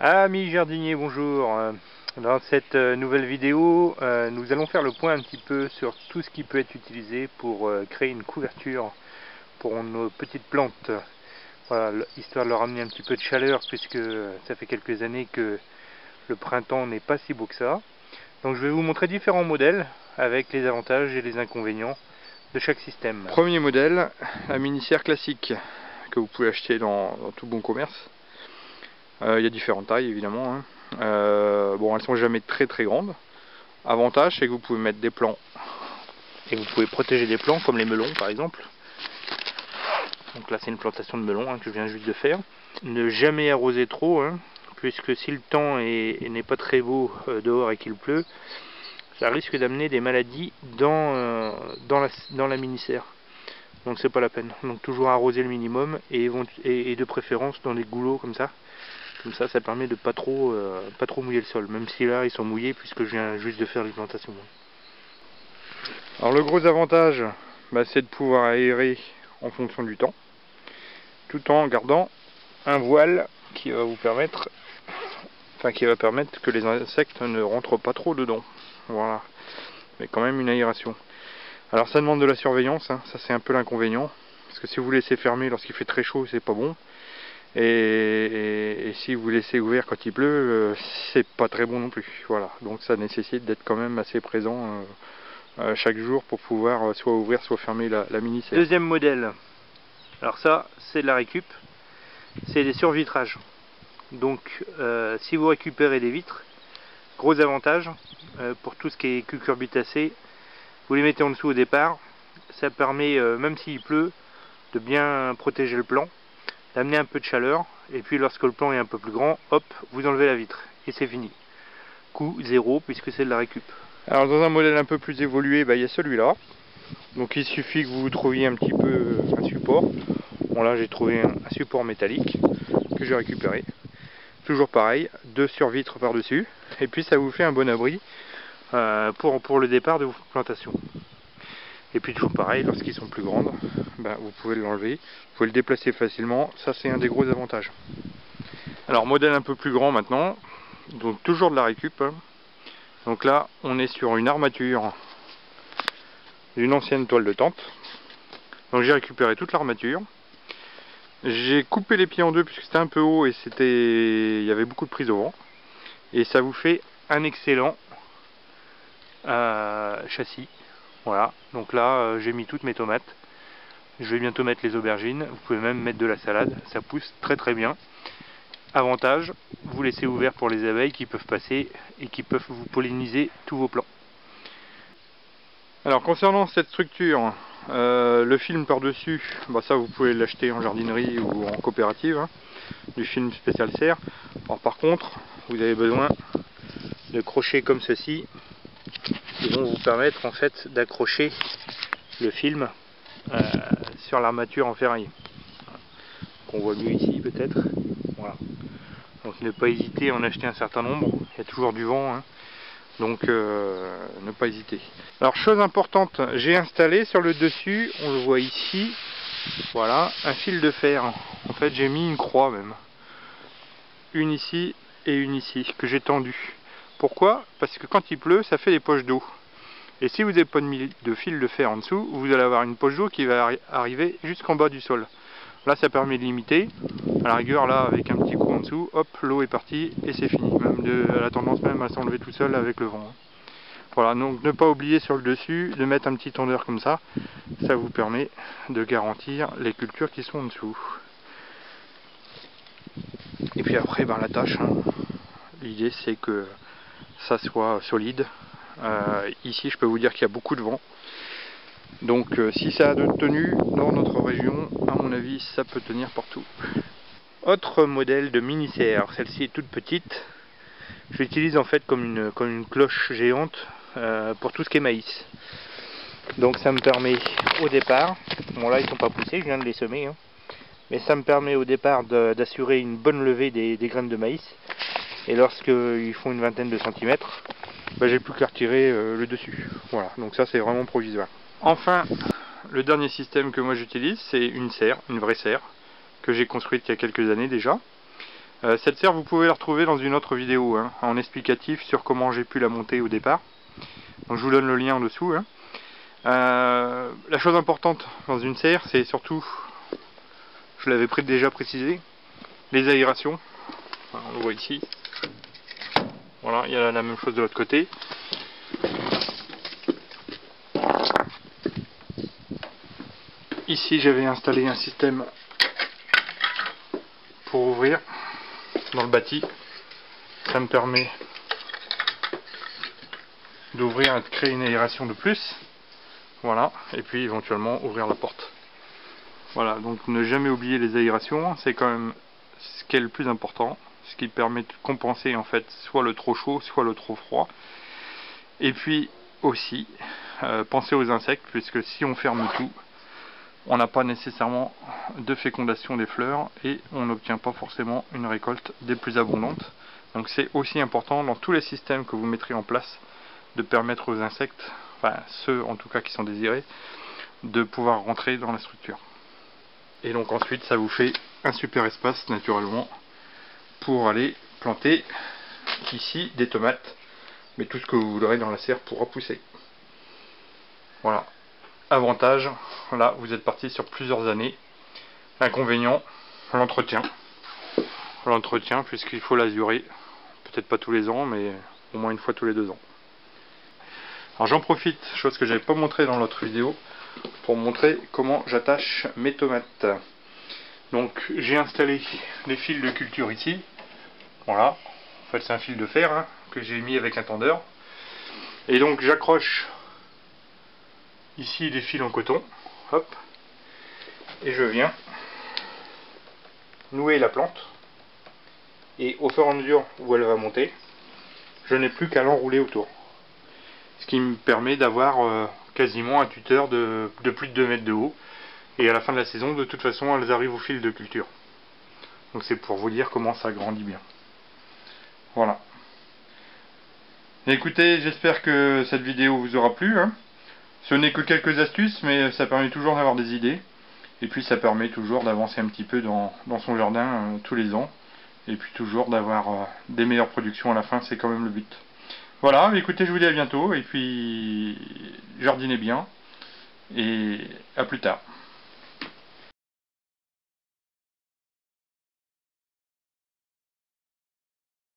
Amis jardiniers, bonjour. Dans cette nouvelle vidéo, nous allons faire le point un petit peu sur tout ce qui peut être utilisé pour créer une couverture pour nos petites plantes. Voilà, histoire de leur amener un petit peu de chaleur, puisque ça fait quelques années que le printemps n'est pas si beau que ça. Donc je vais vous montrer différents modèles avec les avantages et les inconvénients de chaque système. Premier modèle, la mini-serre classique que vous pouvez acheter dans tout bon commerce. Il y a différentes tailles évidemment. Bon, elles sont jamais très grandes. Avantage, c'est que vous pouvez mettre des plants. Et vous pouvez protéger des plants comme les melons par exemple. Donc là c'est une plantation de melons que je viens juste de faire. Ne jamais arroser trop, puisque si le temps n'est pas très beau dehors et qu'il pleut, ça risque d'amener des maladies dans la mini-serre. Donc c'est pas la peine. Donc toujours arroser le minimum et de préférence dans des goulots comme ça. Comme ça, ça permet de pas trop mouiller le sol. Même si là ils sont mouillés puisque je viens juste de faire les plantations. Alors le gros avantage, c'est de pouvoir aérer en fonction du temps, tout en gardant un voile qui va vous permettre, que les insectes ne rentrent pas trop dedans. Voilà, mais quand même une aération. Alors ça demande de la surveillance, ça c'est un peu l'inconvénient, parce que si vous laissez fermer lorsqu'il fait très chaud, c'est pas bon. Et si vous laissez ouvert quand il pleut, c'est pas très bon non plus. Voilà, donc ça nécessite d'être quand même assez présent chaque jour pour pouvoir soit ouvrir soit fermer la mini-serre. Deuxième modèle, alors ça c'est de la récup, c'est des survitrages. Donc si vous récupérez des vitres, gros avantage pour tout ce qui est cucurbitacées, vous les mettez en dessous au départ, ça permet même s'il pleut de bien protéger le plant, d'amener un peu de chaleur, et puis lorsque le plant est un peu plus grand, hop, vous enlevez la vitre et c'est fini. Coût zéro puisque c'est de la récup. Alors dans un modèle un peu plus évolué, il y a celui-là. Donc il suffit que vous trouviez un petit peu un support. Bon là j'ai trouvé un support métallique que j'ai récupéré. Toujours pareil, 2 survitres par-dessus, et puis ça vous fait un bon abri pour le départ de vos plantations. Et puis toujours pareil, lorsqu'ils sont plus grandes, vous pouvez l'enlever, vous pouvez le déplacer facilement, ça c'est un des gros avantages. Alors modèle un peu plus grand maintenant, donc toujours de la récup. Donc là on est sur une armature d'une ancienne toile de tente. Donc j'ai récupéré toute l'armature. J'ai coupé les pieds en deux puisque c'était un peu haut et il y avait beaucoup de prise au vent. Et ça vous fait un excellent châssis. Voilà, donc là j'ai mis toutes mes tomates. Je vais bientôt mettre les aubergines. Vous pouvez même mettre de la salade, ça pousse très bien. Avantage, vous laissez ouvert pour les abeilles qui peuvent passer et qui peuvent vous polliniser tous vos plants. Alors concernant cette structure, le film par-dessus, ça vous pouvez l'acheter en jardinerie ou en coopérative, du film spécial serre. Alors par contre, vous avez besoin de crochets comme ceci qui vont vous permettre en fait d'accrocher le film sur l'armature en ferraille. On voit mieux ici peut-être. Voilà. Donc ne pas hésiter à en acheter un certain nombre, il y a toujours du vent. Donc ne pas hésiter. Alors chose importante, j'ai installé sur le dessus, on le voit ici, voilà, un fil de fer. En fait j'ai mis une croix même. Une ici et une ici, que j'ai tendue. Pourquoi? Parce que quand il pleut, ça fait des poches d'eau. Et si vous n'avez pas mis de fil de fer en dessous, vous allez avoir une poche d'eau qui va arriver jusqu'en bas du sol. Là ça permet de limiter. À la rigueur là avec un petit coup en dessous, hop, l'eau est partie et c'est fini. Elle a tendance même à s'enlever tout seul avec le vent. Voilà, donc ne pas oublier sur le dessus de mettre un petit tondeur comme ça. Ça vous permet de garantir les cultures qui sont en dessous. Et puis après la tâche, l'idée c'est que ça soit solide. Ici je peux vous dire qu'il y a beaucoup de vent. Donc si ça a de tenue dans notre région, à mon avis ça peut tenir partout. Autre modèle de mini-serre, celle-ci est toute petite. Je l'utilise en fait comme une cloche géante pour tout ce qui est maïs. Donc ça me permet au départ, bon là ils sont pas poussés, je viens de les semer, mais ça me permet au départ d'assurer une bonne levée des graines de maïs. Et lorsqu'ils font une vingtaine de centimètres, j'ai plus qu'à retirer le dessus. Voilà, donc ça c'est vraiment provisoire. Enfin, le dernier système que moi j'utilise, c'est une serre, une vraie serre, que j'ai construite il y a quelques années déjà. Cette serre, vous pouvez la retrouver dans une autre vidéo, hein, en explicatif sur comment j'ai pu la monter au départ. Donc je vous donne le lien en dessous. Hein. La chose importante dans une serre, c'est surtout, je l'avais déjà précisé, les aérations. Enfin, on le voit ici. Voilà, il y a la même chose de l'autre côté. Ici, j'avais installé un système pour ouvrir dans le bâti. Ça me permet d'ouvrir et de créer une aération de plus. Voilà, et puis éventuellement ouvrir la porte. Voilà, donc ne jamais oublier les aérations, c'est quand même ce qui est le plus important, ce qui permet de compenser en fait soit le trop chaud, soit le trop froid. Et puis aussi, pensez aux insectes, puisque si on ferme tout, on n'a pas nécessairement de fécondation des fleurs et on n'obtient pas forcément une récolte des plus abondantes. Donc c'est aussi important dans tous les systèmes que vous mettrez en place de permettre aux insectes, enfin ceux en tout cas qui sont désirés, de pouvoir rentrer dans la structure. Et donc ensuite ça vous fait un super espace naturellement pour aller planter ici des tomates, mais tout ce que vous voudrez dans la serre pourra pousser. Voilà. Avantage, là vous êtes parti sur plusieurs années. L'inconvénient, l'entretien. L'entretien puisqu'il faut l'azurer, peut-être pas tous les ans, mais au moins une fois tous les 2 ans. Alors j'en profite, chose que j'avais pas montré dans l'autre vidéo, pour montrer comment j'attache mes tomates. Donc j'ai installé les fils de culture ici. Voilà, en fait c'est un fil de fer hein, que j'ai mis avec un tendeur. Et donc j'accroche ici des fils en coton, hop, et je viens nouer la plante. Et au fur et à mesure où elle va monter, je n'ai plus qu'à l'enrouler autour. Ce qui me permet d'avoir quasiment un tuteur de plus de 2 mètres de haut. Et à la fin de la saison, de toute façon, elles arrivent au fil de culture. Donc c'est pour vous dire comment ça grandit bien. Voilà. Écoutez, j'espère que cette vidéo vous aura plu. Hein. Ce n'est que quelques astuces, mais ça permet toujours d'avoir des idées. Et puis ça permet toujours d'avancer un petit peu dans son jardin tous les ans. Et puis toujours d'avoir des meilleures productions à la fin, c'est quand même le but. Voilà, écoutez, je vous dis à bientôt, et puis jardinez bien, et à plus tard.